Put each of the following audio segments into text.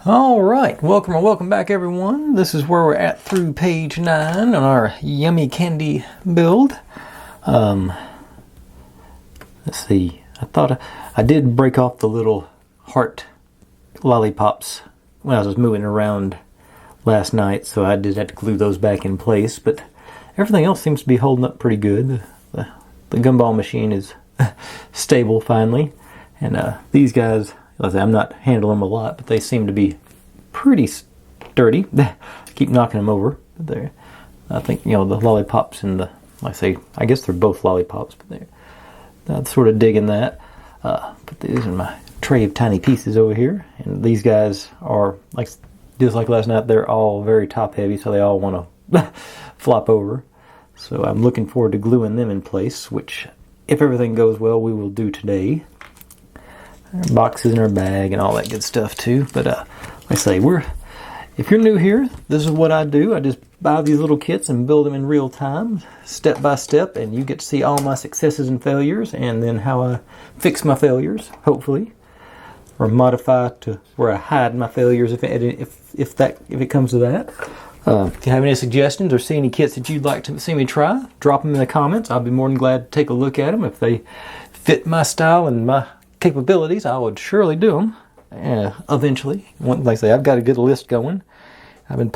All right, welcome back everyone. This is where we're at through page 9 on our yummy candy build. Let's see, I did break off the little heart lollipops when I was moving around last night, so I did have to glue those back in place, but everything else seems to be holding up pretty good. The gumball machine is stable finally, and these guys, I'm not handling them a lot, but they seem to be pretty sturdy. Keep knocking them over. But I think, the lollipops and I guess they're both lollipops, but I'm sort of digging that. Put these in my tray of tiny pieces over here. And these guys are, just like last night, they're all very top heavy, so they all want to flop over. So I'm looking forward to gluing them in place, which, if everything goes well, we will do today. Boxes in our bag and all that good stuff too. But if you're new here, this is what I do. I just buy these little kits and build them in real time, step by step, and you get to see all my successes and failures, and then how I fix my failures, hopefully, or modify to where I hide my failures if it comes to that. If you have any suggestions or see any kits that you'd like to see me try, drop them in the comments. I'll be more than glad to take a look at them. If they fit my style and my capabilities, I would surely do them eventually. I've got a good list going. I've been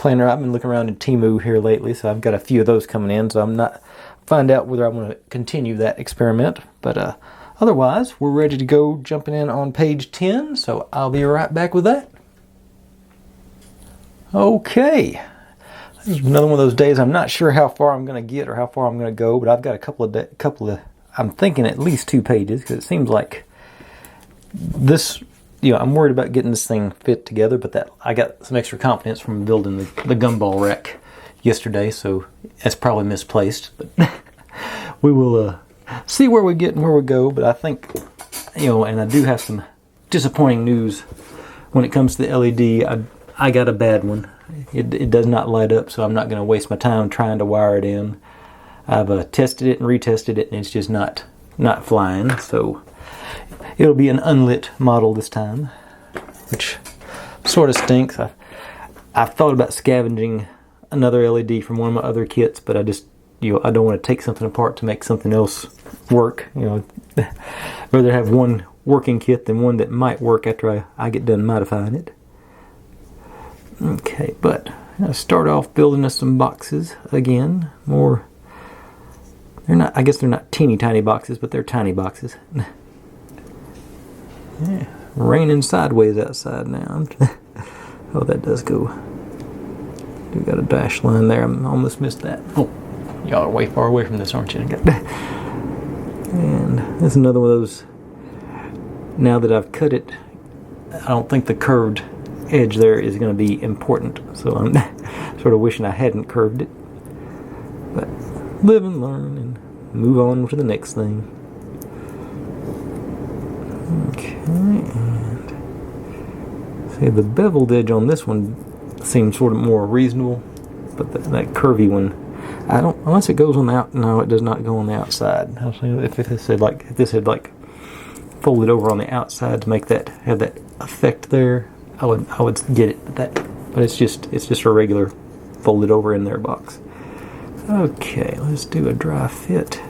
looking around in Temu here lately, so I've got a few of those coming in, so I'm not find out whether I want to continue that experiment. But otherwise, we're ready to go, jumping in on page 10, so I'll be right back with that. Okay. This is another one of those days I'm not sure how far I'm going to get or how far I'm going to go, but I've got a couple of I'm thinking at least 2 pages, because it seems like this, I'm worried about getting this thing fit together, but I got some extra confidence from building the gumball rack yesterday, so that's probably misplaced. But we will see where we get and where we go. But I think, and I do have some disappointing news when it comes to the LED. I got a bad one. It does not light up, so I'm not going to waste my time trying to wire it in. I've tested it and retested it, and it's just not flying. So it'll be an unlit model this time, which sort of stinks. I've thought about scavenging another LED from one of my other kits, but I just, I don't want to take something apart to make something else work. Rather have one working kit than one that might work after I get done modifying it. Okay, but I start off building us some boxes again. I guess they're not teeny tiny boxes, but they're tiny boxes. Yeah, raining sideways outside now. Oh, that does go. We got a dash line there. I almost missed that. Oh, y'all are way far away from this, aren't you? And this is another one of those. Now that I've cut it, I don't think the curved edge there is going to be important. So I'm sort of wishing I hadn't curved it. But live and learn and move on to the next thing. Okay, and see, the beveled edge on this one seems sort of more reasonable, but that curvy one, unless it goes on the out. No, it does not go on the outside. If this had folded over on the outside to make that have that effect there, I would get it. But it's just a regular folded over in there box. Okay, let's do a dry fit.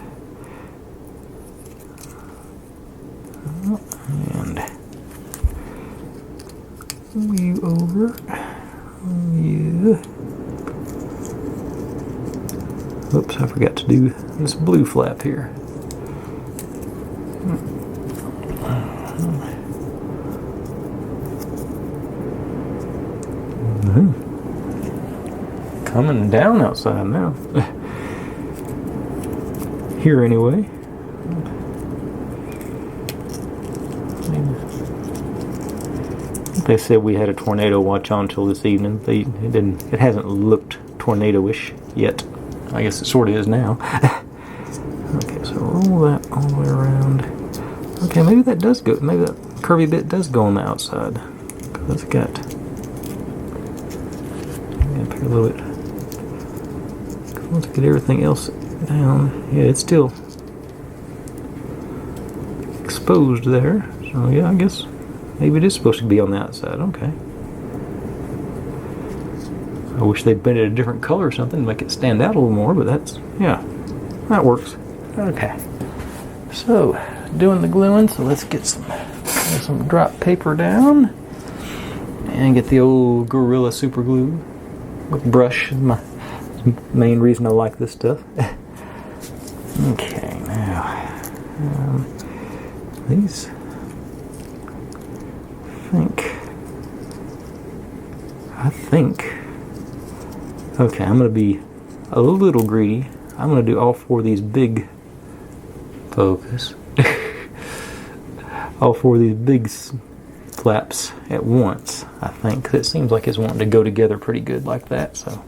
And you over. Yeah. Oops, I forgot to do this blue flap here. Coming down outside now. Here anyway. They said we had a tornado watch on till this evening. It hasn't looked tornado-ish yet. I guess it sort of is now. Okay, so roll that all the way around. Okay, maybe that does go. Maybe that curvy bit does go on the outside. Because it's got up here a little bit. Let's get everything else down. Yeah, it's still exposed there. So yeah, I guess maybe it is supposed to be on the outside. Okay. I wish they'd painted a different color or something to make it stand out a little more, but that's, yeah, that works. Okay, so doing the gluing, so let's get some drop paper down and get the old Gorilla Super Glue with brush. Is my main reason I like this stuff. Okay, now these, I think, okay, I'm going to be a little greedy. I'm going to do all four of these big, focus, all four of these big flaps at once, I think, because it seems like it's wanting to go together pretty good like that. So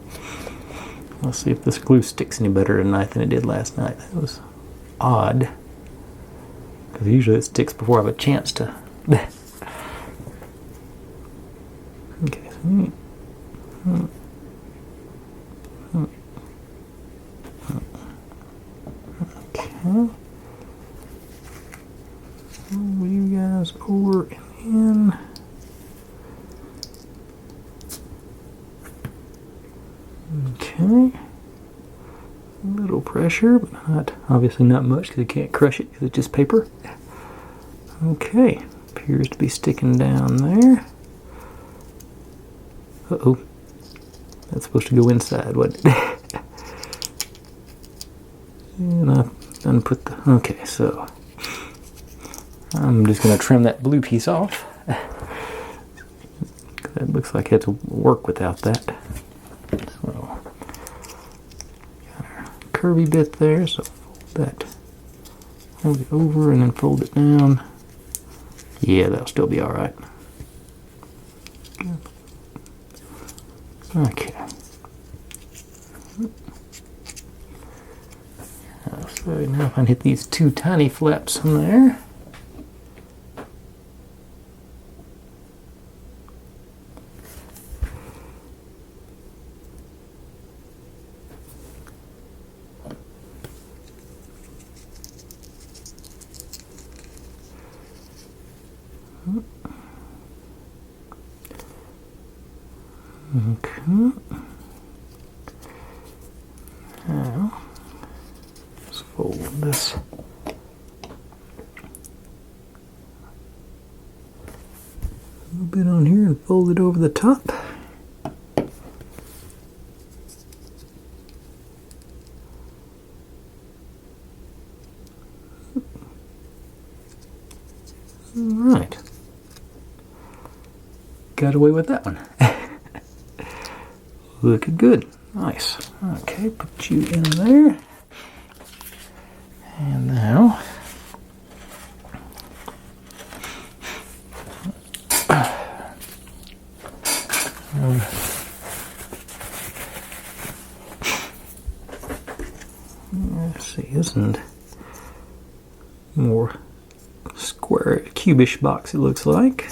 let's see if this glue sticks any better tonight than it did last night. That was odd, because usually it sticks before I have a chance to. Okay, so okay. Move you guys over and in. Okay. A little pressure, but not, obviously not much because you can't crush it because it's just paper. Okay. Appears to be sticking down there. Uh-oh. That's supposed to go inside, wasn't it? And I unput the... Okay, so I'm just going to trim that blue piece off. That looks like it had to work without that. So, got our curvy bit there, so fold that, hold it over and then fold it down. Yeah, that'll still be alright. Okay. So now if I hit these two tiny flaps in there. Okay. Now, let's fold this. A little bit on here and fold it over the top. Alright. Got away with that one. Looking good. Nice. Okay, put you in there. And now let's see, isn't more square, cubish box it looks like.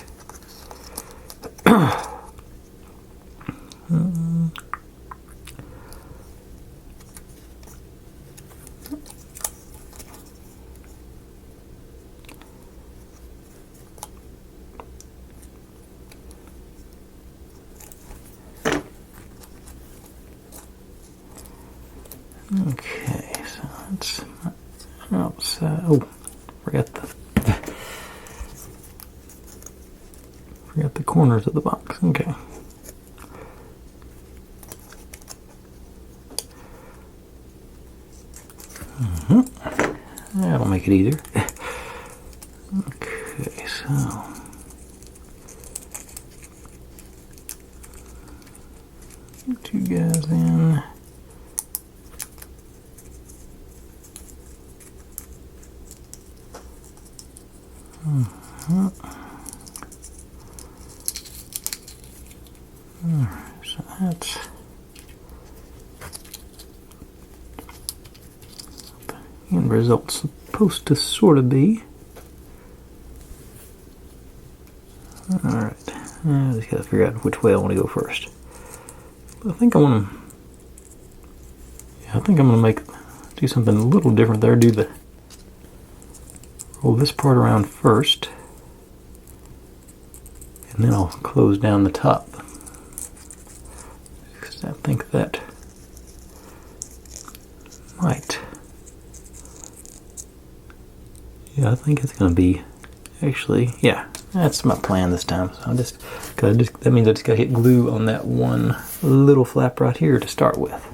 Okay, so that's outside. Oh, forgot the corners of the box. Okay. That'll make it easier. Okay, so get you guys in. Alright, so that's the end result's supposed to sort of be. Alright, I just gotta figure out which way I want to go first. I think I want to. Yeah, I think I'm gonna do something a little different there. Roll this part around first, and then I'll close down the top. So think that might. Yeah, I think it's gonna be actually, yeah, that's my plan this time. So that means I just gotta hit glue on that one little flap right here to start with.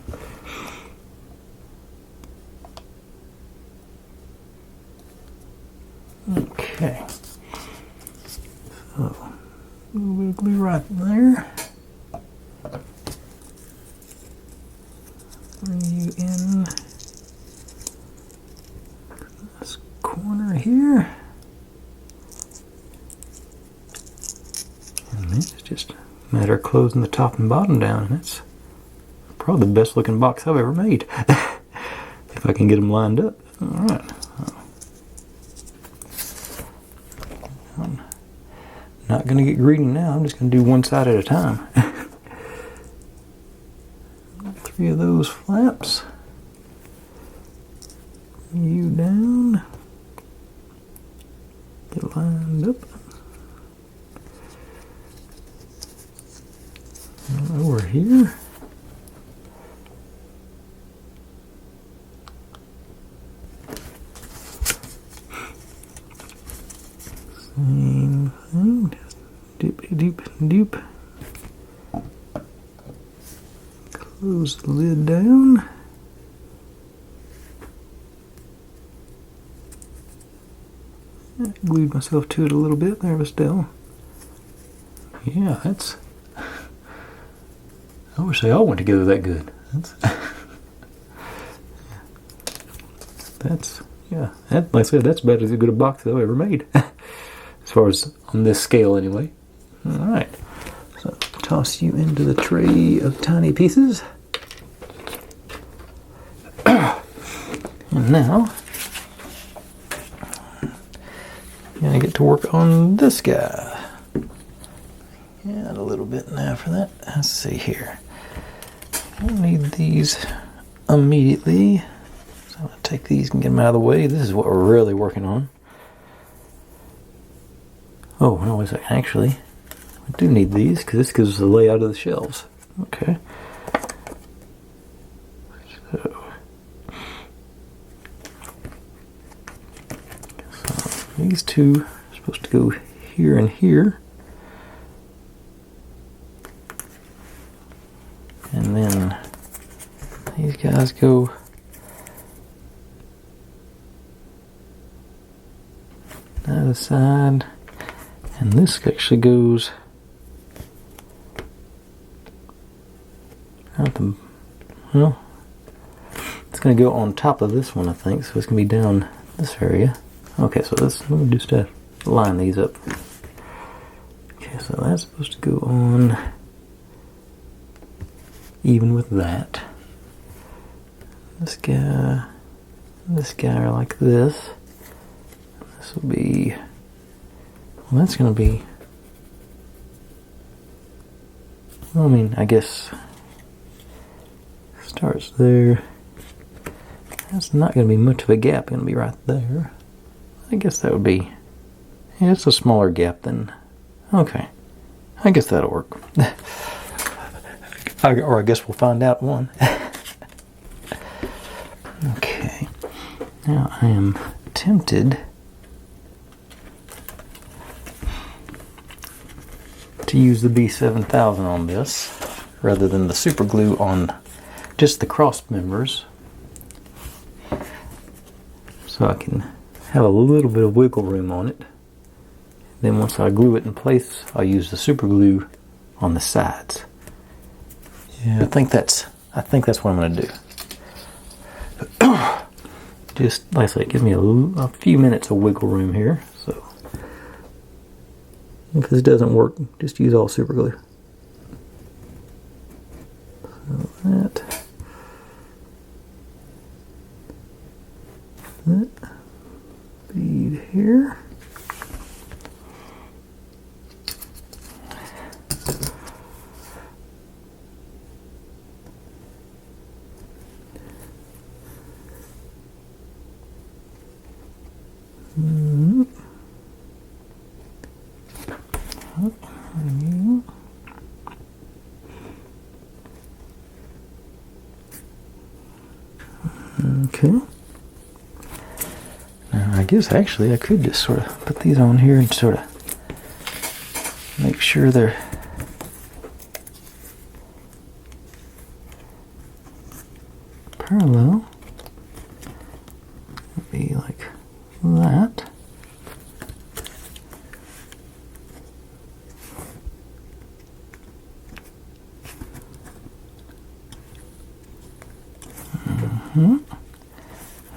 Okay. So a little bit of glue right there. Bring you in this corner here. And then it's just a matter of closing the top and bottom down, and it's probably the best looking box I've ever made. If I can get them lined up. Alright. I'm not going to get greedy now, I'm just going to do one side at a time. 3 of those flaps. You down. Get lined up. Over here. Same thing. Just doop. Close the lid down. I glued myself to it a little bit there, but still. Yeah, that's. I wish they all went together that good. That's yeah. Like I said, that's about as good a box I've ever made, as far as on this scale, anyway. All right. So toss you into the tray of tiny pieces, and now I'm gonna get to work on this guy. Yeah, a little bit now for that. Let's see here. I don't need these immediately, so I'm going to take these and get them out of the way. This is what we're really working on. Oh, no, wait a second. Actually, I do need these because this gives us the layout of the shelves. Okay. So these two are supposed to go here and here. And then these guys go the other side, and this actually goes out the, well, it's going to go on top of this one, I think, so it's going to be down this area. Okay, so let me just line these up. Okay, so that's supposed to go on even with that. This guy are like this. This will be, well, that's going to be, well, I mean, I guess starts there. That's not going to be much of a gap, going to be right there. I guess that would be, yeah, it's a smaller gap than, okay, I guess that'll work. Or I guess we'll find out one. Okay. Now I am tempted to use the B7000 on this rather than the super glue on just the cross members, so I can have a little bit of wiggle room on it. Then once I glue it in place, I'll use the super glue on the sides. Yeah, I think that's what I'm going to do. Just like I say, give me a few minutes of wiggle room here. So if this doesn't work, just use all super glue. So that bead here. Okay. Now, I guess actually I could just sort of put these on here and sort of make sure they're parallel. Be like that.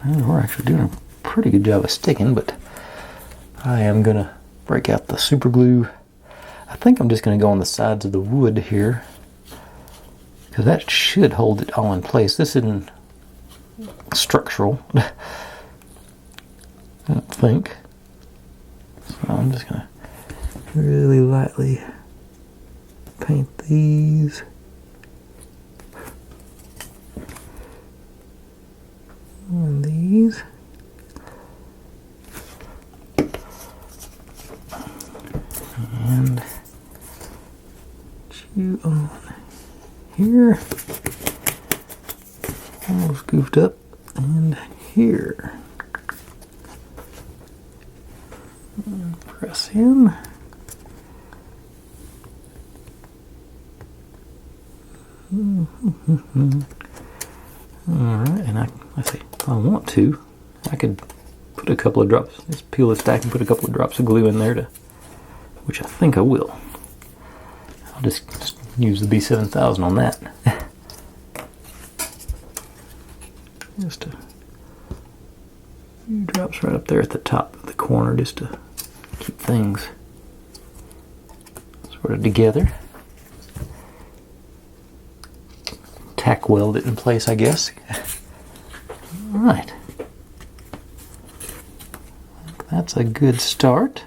And we're actually doing a pretty good job of sticking, but I am gonna break out the super glue. I think I'm just gonna go on the sides of the wood here, because that should hold it all in place. This isn't structural, I don't think. So I'm just gonna really lightly paint these. And these. And chew on here. Almost goofed up. And here. And press in. Alright, and let's see, if I want to, I could put a couple of drops, just peel this back and put a couple of drops of glue in there, which I think I will. I'll just use the B7000 on that. Just a few drops right up there at the top of the corner, just to keep things sort of together. Tack weld it in place, I guess. Alright. That's a good start.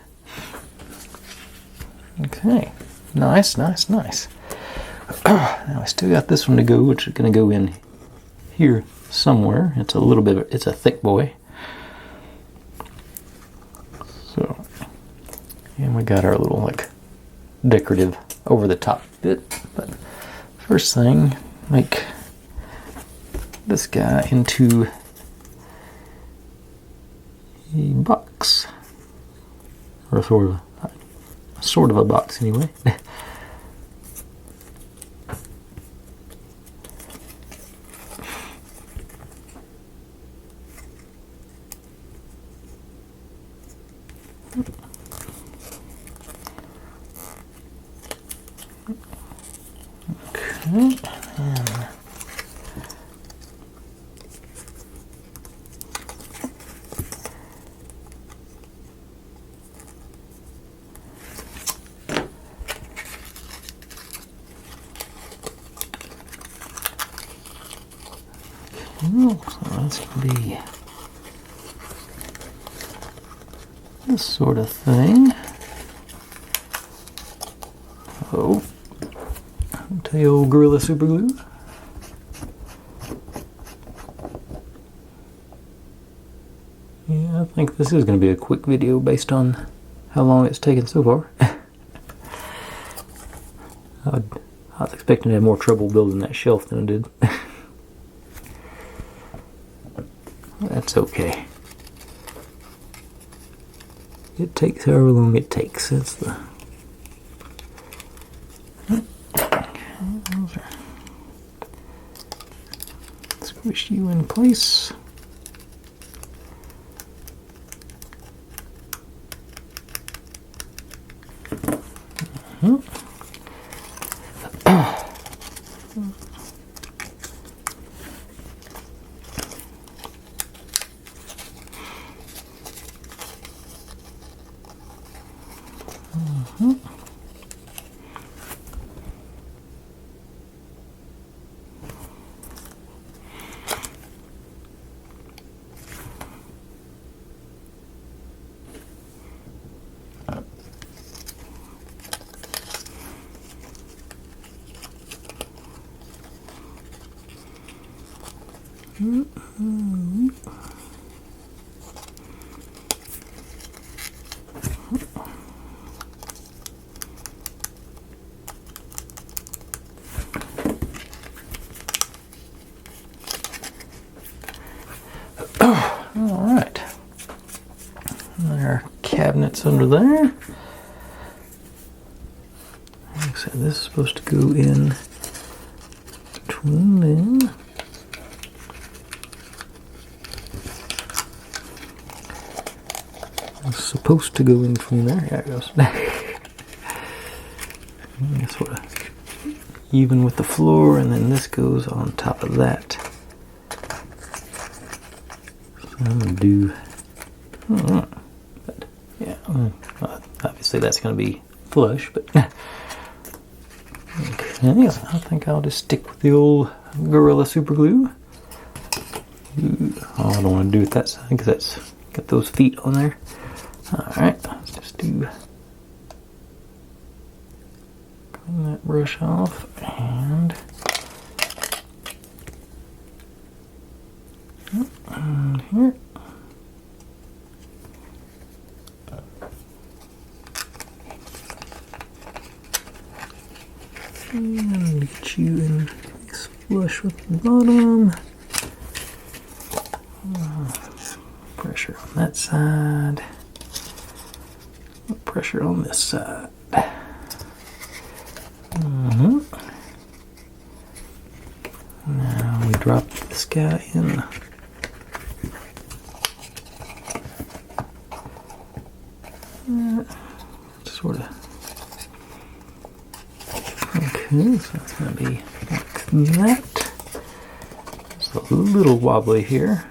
Okay. Nice, nice, nice. Now I still got this one to go, which is going to go in here somewhere. It's a little bit, it's a thick boy. So, and we got our little like decorative over the top bit. But first thing, make this guy into a box, or sort of a box anyway. Okay, and so that's going to be this sort of thing. Oh, I'll tell you, old Gorilla Super Glue. Yeah, I think this is going to be a quick video based on how long it's taken so far. I was expecting to have more trouble building that shelf than I did. That's okay. It takes however long it takes. That's the... Okay, squish you in place. cabinets under there. Like I said, this is supposed to go in between them. It's supposed to go in between there. Yeah, it goes. Sort of even with the floor, and then this goes on top of that. So I'm gonna do. But yeah, obviously that's gonna be flush, but okay. So I think I'll just stick with the old Gorilla Super Glue. Oh, I don't want to do it that side because that's got those feet on there. All right, let's just do. Clean that brush off and here. And get you in flush with the bottom. Pressure on that side. Pressure on this side. Now we drop this guy in. Sort of. Okay, so it's going to be like that. It's a little wobbly here.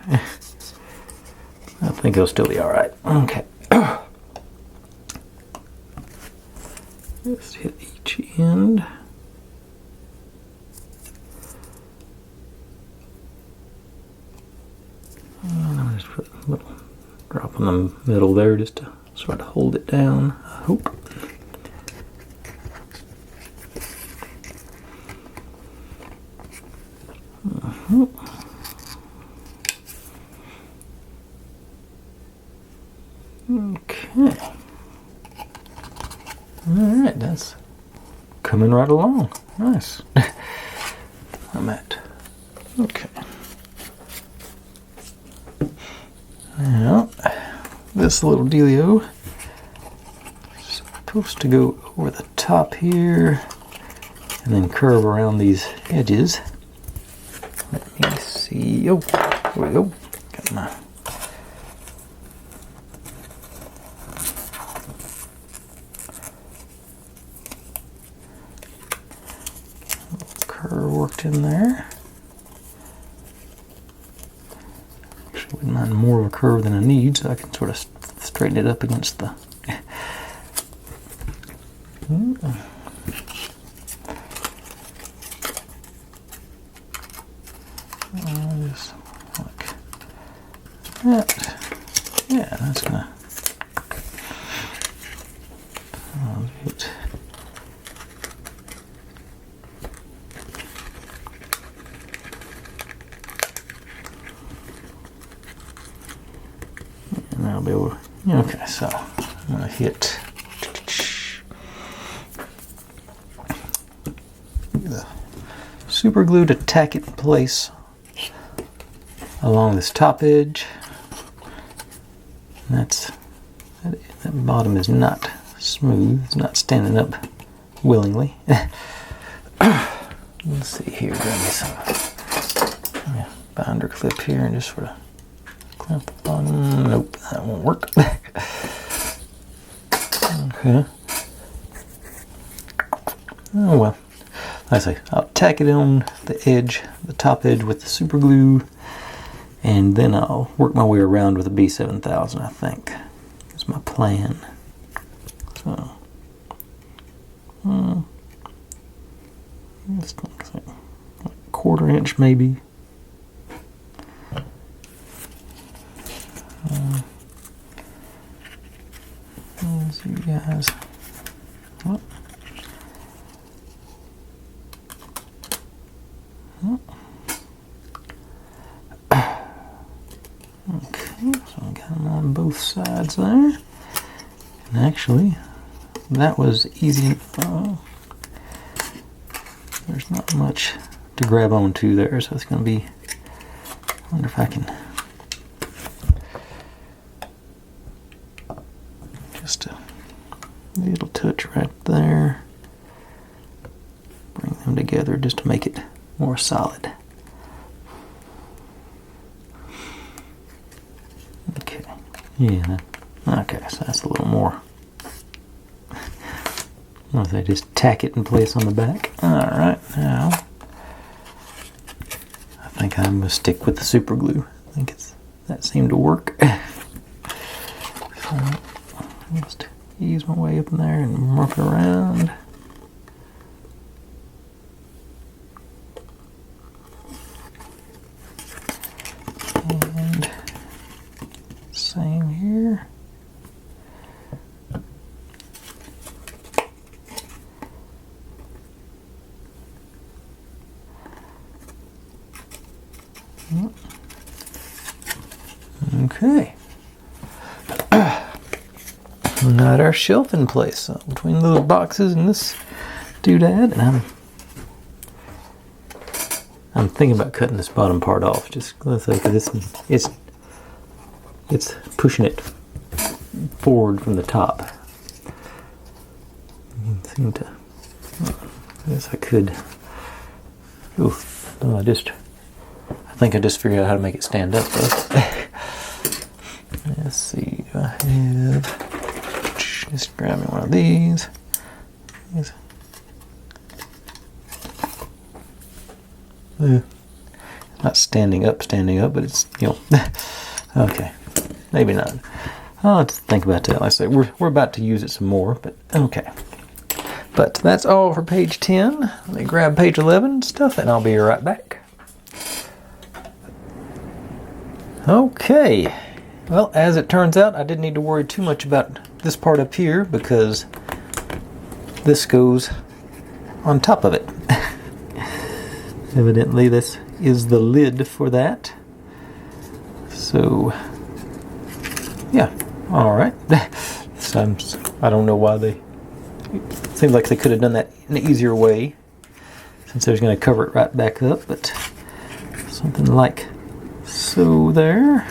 I think it'll still be alright. Okay. Just hit each end. And I'm just put a little drop in the middle there just to sort of hold it down, I hope. Okay. Alright, that's coming right along. Nice. I'm at. Okay. Now, this little dealio is supposed to go over the top here and then curve around these edges. Let me see. Oh, there we go. Got my curve worked in there. Actually, wouldn't mind more of a curve than I need, so I can sort of straighten it up against the. Just like that. Yeah, that's gonna. It. And I'll be able to. Okay, so I'm gonna hit the super glue to tack it in place along this top edge. And that bottom is not smooth. It's not standing up willingly. Let's see here. Grab me some binder clip here and just sort of clamp the bottom. Nope, that won't work. Okay. Oh well. Like I say, I'll tack it on the edge, the top edge with the super glue, and then I'll work my way around with a B7000, I think. That's my plan. So, it's like a 1/4 inch maybe. Let's see, guys. Oh. Okay, so I got them on both sides there. And actually, that was easy. There's not much to grab onto there, so it's going to be. I wonder if I can. Just a little touch right there. Bring them together just to make it more solid. Okay, yeah, okay, so that's a little more. Well, they just tack it in place on the back. Alright, now I think I'm going to stick with the super glue. I think that seemed to work. So, just ease my way up in there and work it around. And same here. Okay. Got our shelf in place. So between those boxes and this doodad, and I'm thinking about cutting this bottom part off, just because it's pushing it forward from the top. I guess I could. Oof! No, I think I just figured out how to make it stand up though. Let's see. Do I have? Just grab me one of these. Not standing up, but it's, you know, okay, maybe not. I'll have to think about that. Like I say, we're about to use it some more, but okay. But that's all for page 10. Let me grab page 11 stuff, and I'll be right back. Okay. Well, as it turns out, I didn't need to worry too much about this part up here because this goes on top of it. Evidently, this is the lid for that. So, yeah, all right. So I don't know why it seems like they could have done that in an easier way since I was going to cover it right back up, but something like so there.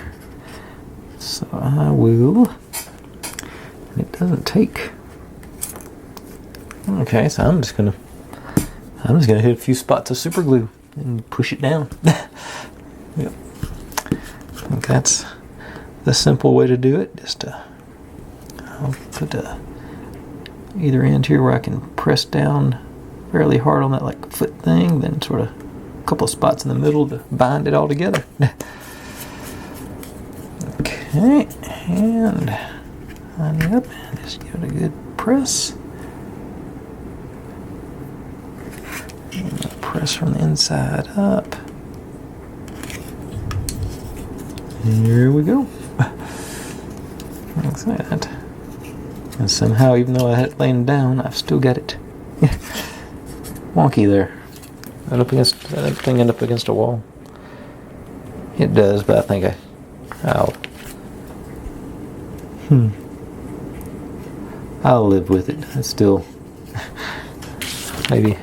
So I will, and it doesn't take. Okay, so I'm just gonna hit a few spots of super glue and push it down. Yep. I think that's the simple way to do it. Just I'll put either end here where I can press down fairly hard on that like foot thing, then sort of a couple of spots in the middle to bind it all together. Okay, and line it up and just give it a good press. And press from the inside up. Here we go. Like that. And somehow, even though I had it laying down, I've still got it wonky there. That thing end up against a wall. It does, but I think I'll live with it. It's still maybe.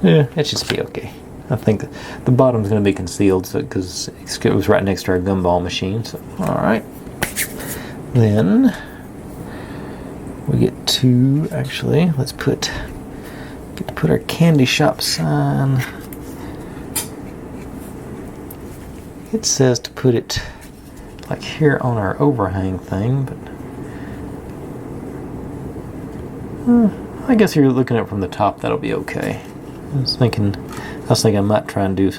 Yeah, it should be okay. I think the bottom's going to be concealed, so because it was right next to our gumball machine. So, all right. Then we get to let's put our candy shop sign. It says to put it like here on our overhang thing, but I guess if you're looking at it from the top, that'll be okay. I was thinking I might try and do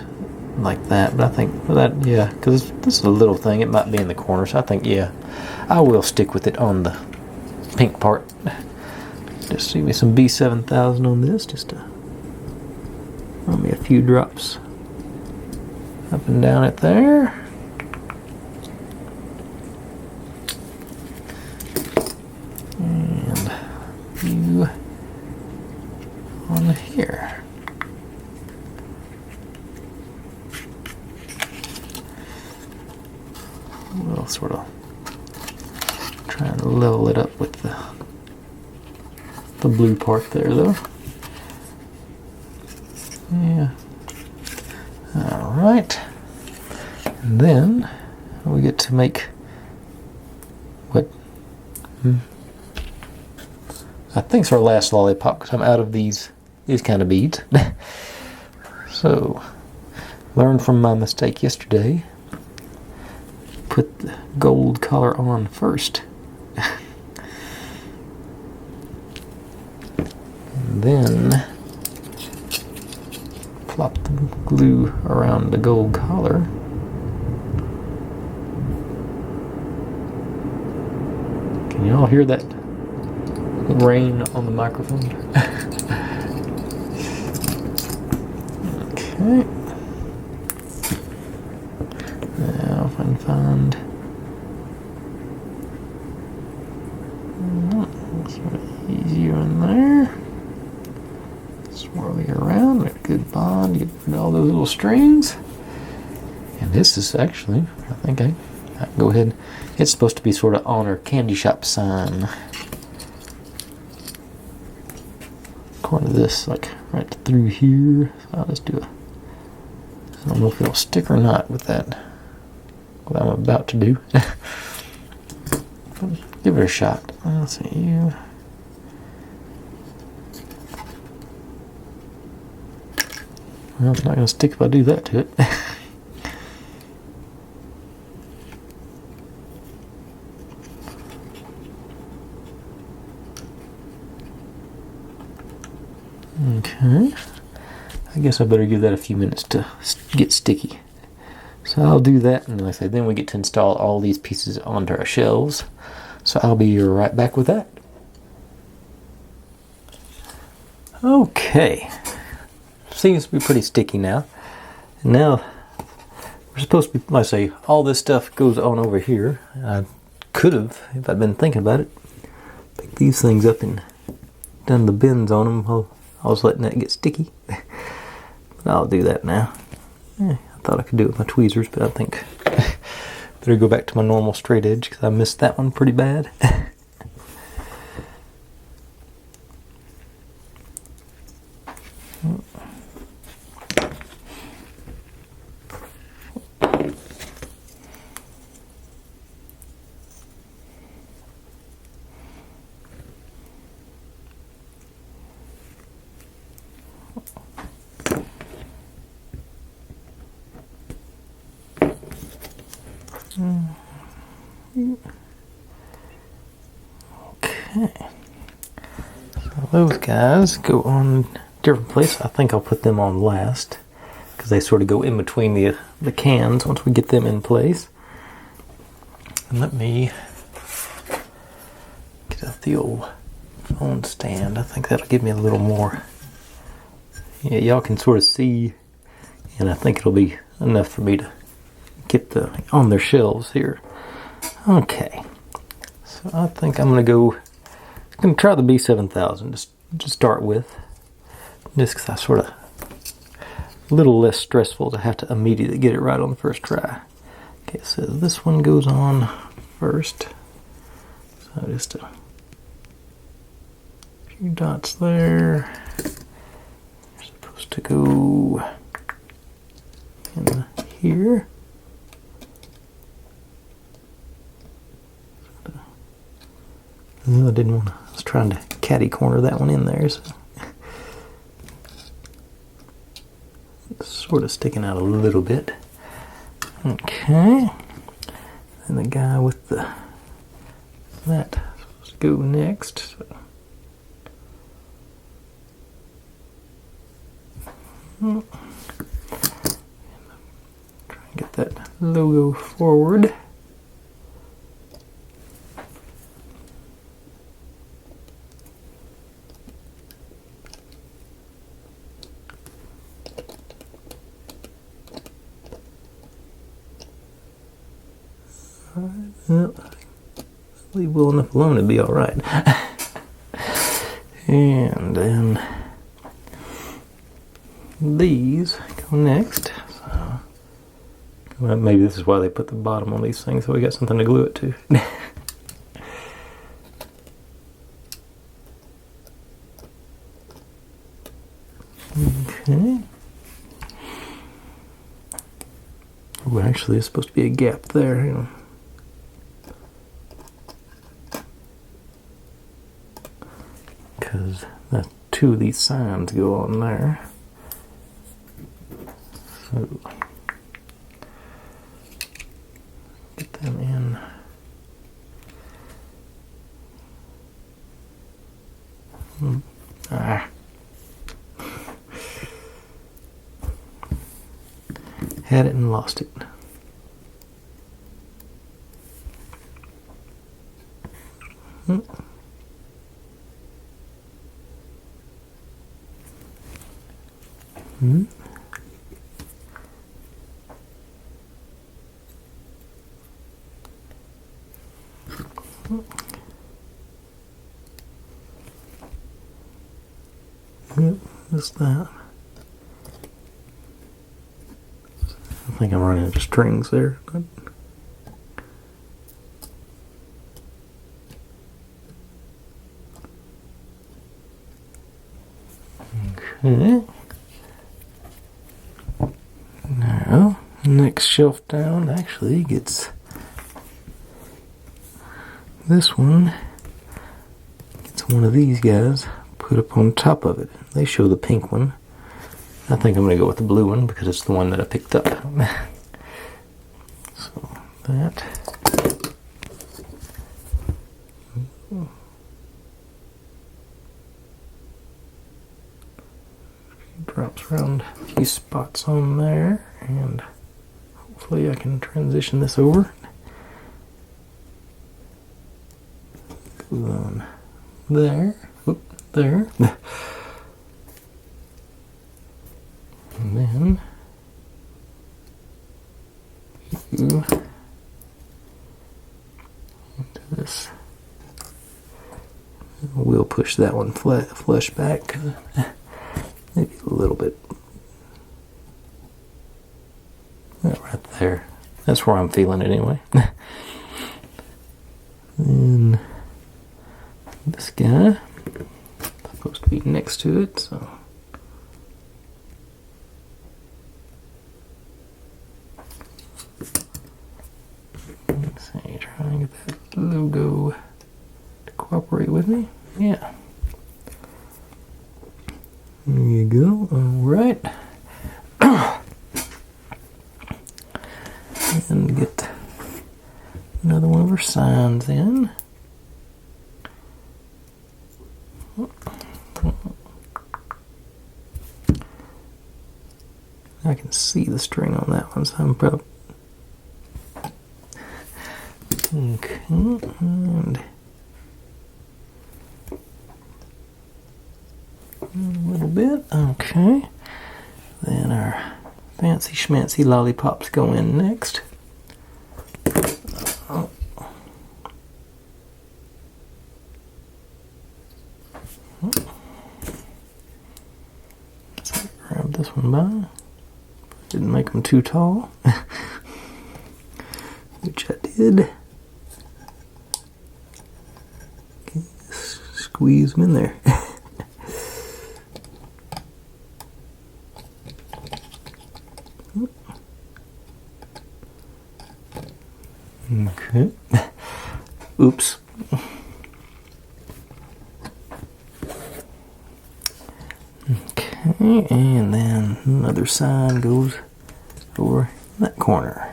like that, but I think for that, yeah, because this is a little thing, it might be in the corner, so I think, yeah, I will stick with it on the pink part. Just give me some B7000 on this, just to run me a few drops up and down it there. And a few on here. We'll sort of try and level it up with the blue part there, though. Yeah. All right. And then we get to make what I think it's our last lollipop because I'm out of these kind of beads. So, learn from my mistake yesterday. Put the gold color on first. And then plop the glue around the gold collar. Can you all hear that rain on the microphone? Okay. Now if I can find sort of easier in there. Swirl it around, make a good bond, get rid of all those little strings. And this is actually, I think I can go ahead. It's supposed to be sort of on our candy shop sign. According to this, like right through here. So I'll just do a, I don't know if it'll stick or not with that, what I'm about to do. Give it a shot. Let's see you. Well, it's not going to stick if I do that to it. Okay. I guess I better give that a few minutes to get sticky. So I'll do that, and like I said, then we get to install all these pieces onto our shelves. So I'll be right back with that. Okay. Seems to be pretty sticky now. And now we're supposed to be, like I say, all this stuff goes on over here. I could have, if I'd been thinking about it, picked these things up and done the bends on them while I was letting that get sticky. But I'll do that now. I thought I could do it with my tweezers, but I think better go back to my normal straight edge because I missed that one pretty bad. Okay, so those guys go on different places. I think I'll put them on last because they sort of go in between the cans once we get them in place. And let me get out the old phone stand. I think that'll give me a little more. Yeah, y'all can sort of see, and I think it'll be enough for me to get on their shelves here. Okay, so I think I'm gonna try the B7000 just to start with, just because I sort of a little less stressful to have to immediately get it right on the first try. Okay, so this one goes on first. So just a few dots there. You're supposed to go in here. I didn't want to, I was trying to catty corner that one in there, so it's sort of sticking out a little bit. Okay, and the guy with that is supposed to go next. So. Try and get that logo forward. Well, leave well enough alone to be alright. And then these go next. So, well, maybe this is why they put the bottom on these things, so we got something to glue it to. Okay. Oh, actually, there's supposed to be a gap there. You know. because the two of these signs go on there. So get them in. Had it and lost it. Just that. I think I'm running out of strings there. Okay. Now, next shelf down actually gets this one. Gets one of these guys put up on top of it. They show the pink one. I think I'm going to go with the blue one because it's the one that I picked up. So that. Drops around a few spots on there, and hopefully I can transition this over. Goes on there. Oop, there. And then into this. We'll push that one flush back, maybe a little bit. Right there. That's where I'm feeling it anyway. And this guy supposed to be next to it, so. Let's see, try and get that logo to cooperate with me. Yeah. There you go. Alright. And get another one of our signs in. I can see the string on that one, so I'm probably. Okay, and a little bit. Okay, then our fancy schmancy lollipops go in next. Oh. So grab this one by. Didn't make them too tall, which I did. Okay, squeeze them in there. Okay. Oops. Okay, and then another sign goes over that corner.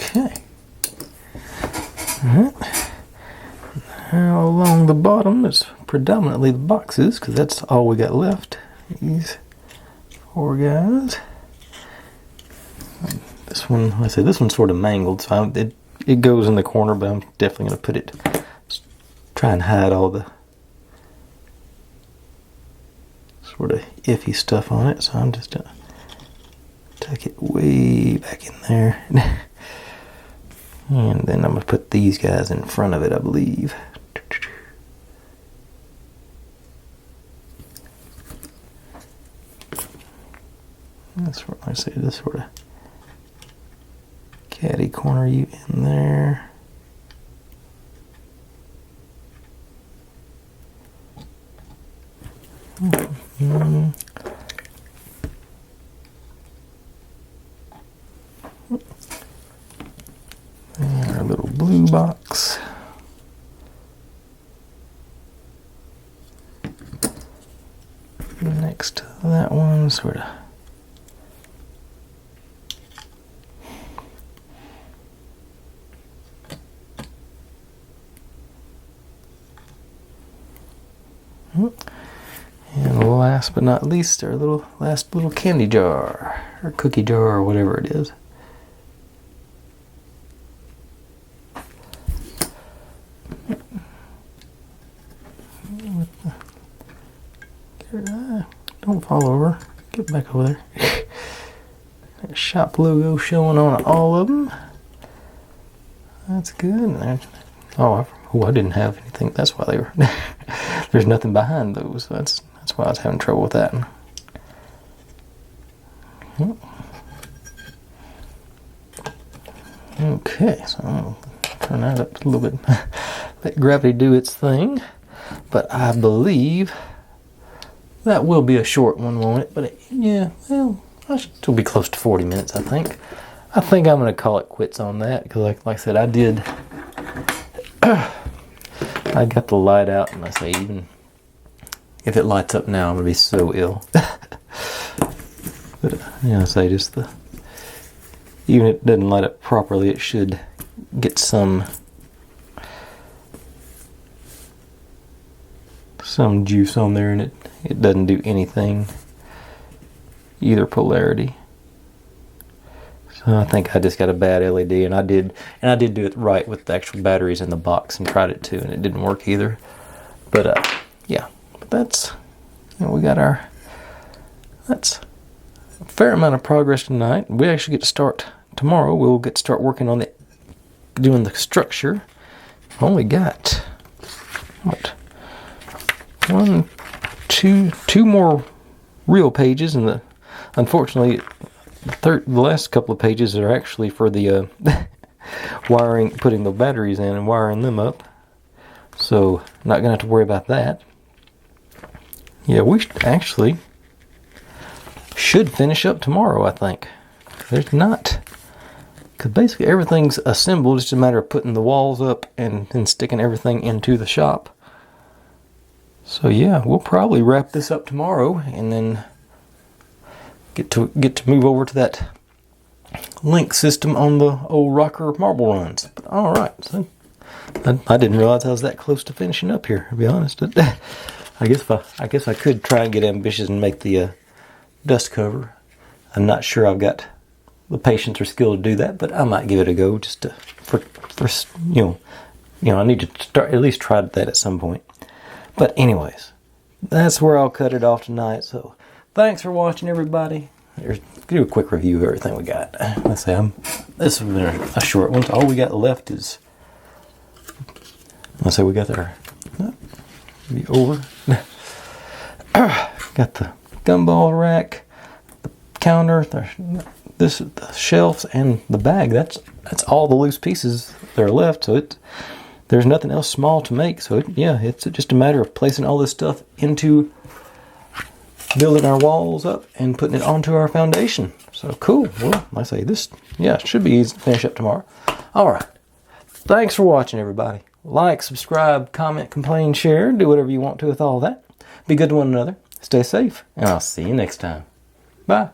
Okay. Alright. Now along the bottom is predominantly the boxes, because that's all we got left. These four guys. This one, like I said, this one's sort of mangled, so it goes in the corner, but I'm definitely going to put it, try and hide all the sort of iffy stuff on it, so I'm just going to tuck it way back in there. And then I'm going to put these guys in front of it, I believe. That's what I say. This sort of catty corner you in there. And our little blue box. Next to that one, sort of. And last but not least, our last little candy jar, or cookie jar, or whatever it is. Don't fall over. Get back over there. That shop logo showing on all of them. That's good. Oh, I didn't have anything. That's why they were. There's nothing behind those. That's why I was having trouble with that. Okay, so I'm gonna turn that up a little bit. Let gravity do its thing. But I believe that will be a short one, won't it? But yeah, well, I should still be close to 40 minutes, I think. I think I'm going to call it quits on that because, like I said, I did. I got the light out, and I say even if it lights up now, I'm going to be so ill. But yeah, I say just even if it doesn't light up properly, it should get some juice on there, and it doesn't do anything either polarity. So I think I just got a bad LED, and I did do it right with the actual batteries in the box and tried it too, and it didn't work either. But yeah, but that's, we got that's a fair amount of progress tonight. We actually get to start tomorrow. We'll get to start working on doing the structure. Only got what? Two more real pages, and unfortunately the last couple of pages are actually for the wiring, putting the batteries in and wiring them up. So not gonna have to worry about that. Yeah, we should finish up tomorrow, I think. There's not, because basically everything's assembled. It's just a matter of putting the walls up and then sticking everything into the shop. So yeah, we'll probably wrap this up tomorrow and then get to move over to that link system on the old rocker marble runs. But all right, so I didn't realize I was that close to finishing up here, to be honest. I guess I could try and get ambitious and make the dust cover. I'm not sure I've got the patience or skill to do that, but I might give it a go just for I need to start at least try that at some point. But anyways, that's where I'll cut it off tonight. So thanks for watching, everybody. Do a quick review of everything we got. Let's say this has been a short one. So all we got left is, let's say we got there. Be over. Got the gumball rack, the counter, the shelves, and the bag. That's all the loose pieces that are left. So there's nothing else small to make. So it's just a matter of placing all this stuff into building our walls up and putting it onto our foundation. So cool. Well, I say this, it should be easy to finish up tomorrow. All right. Thanks for watching, everybody. Like, subscribe, comment, complain, share. Do whatever you want to with all that. Be good to one another. Stay safe. And I'll see you next time. Bye.